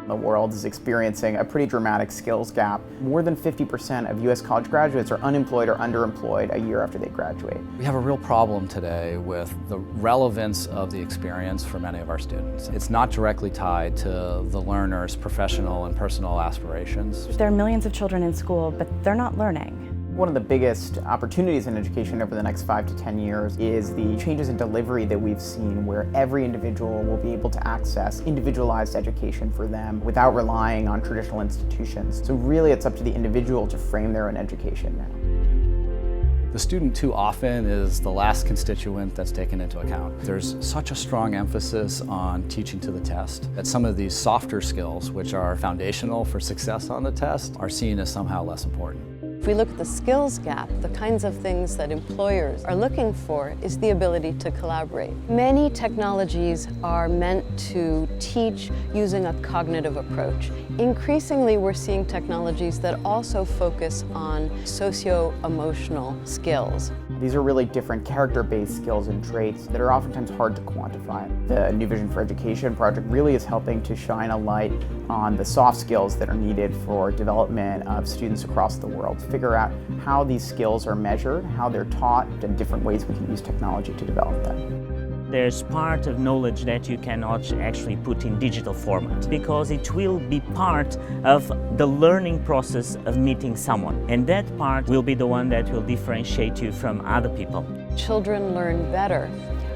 The world is experiencing a pretty dramatic skills gap. More than 50% of U.S. college graduates are unemployed or underemployed a year after they graduate. We have a real problem today with the relevance of the experience for many of our students. It's not directly tied to the learner's professional and personal aspirations. There are millions of children in school, but they're not learning. One of the biggest opportunities in education over the next 5 to 10 years is the changes in delivery that we've seen, where every individual will be able to access individualized education for them without relying on traditional institutions. So really it's up to the individual to frame their own education now. The student too often is the last constituent that's taken into account. There's such a strong emphasis on teaching to the test that some of these softer skills, which are foundational for success on the test, are seen as somehow less important. If we look at the skills gap, the kinds of things that employers are looking for is the ability to collaborate. Many technologies are meant to teach using a cognitive approach. Increasingly, we're seeing technologies that also focus on socio-emotional skills. These are really different character-based skills and traits that are oftentimes hard to quantify. The New Vision for Education project really is helping to shine a light on the soft skills that are needed for development of students across the world. Figure out how these skills are measured, how they're taught, and different ways we can use technology to develop them. There's part of knowledge that you cannot actually put in digital format because it will be part of the learning process of meeting someone. And that part will be the one that will differentiate you from other people. Children learn better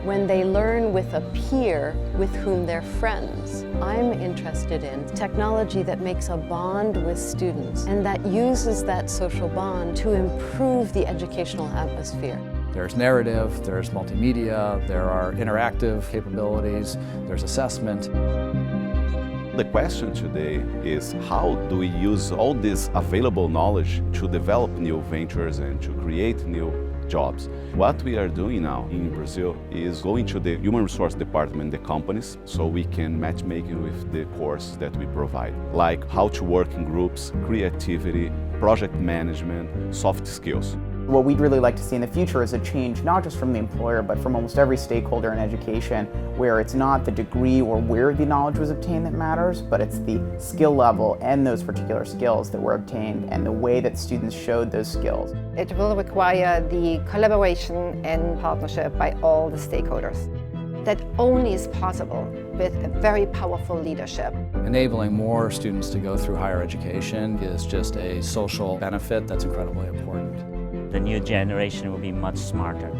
when they learn with a peer with whom they're friends. I'm interested in technology that makes a bond with students and that uses that social bond to improve the educational atmosphere. There's narrative, there's multimedia, there are interactive capabilities, there's assessment. The question today is how do we use all this available knowledge to develop new ventures and to create new jobs? What we are doing now in Brazil is going to the human resource department, the companies, so we can matchmaking with the course that we provide, like how to work in groups, creativity, project management, soft skills. What we'd really like to see in the future is a change not just from the employer, but from almost every stakeholder in education, where it's not the degree or where the knowledge was obtained that matters, but it's the skill level and those particular skills that were obtained and the way that students showed those skills. It will require the collaboration and partnership by all the stakeholders. That only is possible with a very powerful leadership. Enabling more students to go through higher education is just a social benefit that's incredibly important. The new generation will be much smarter.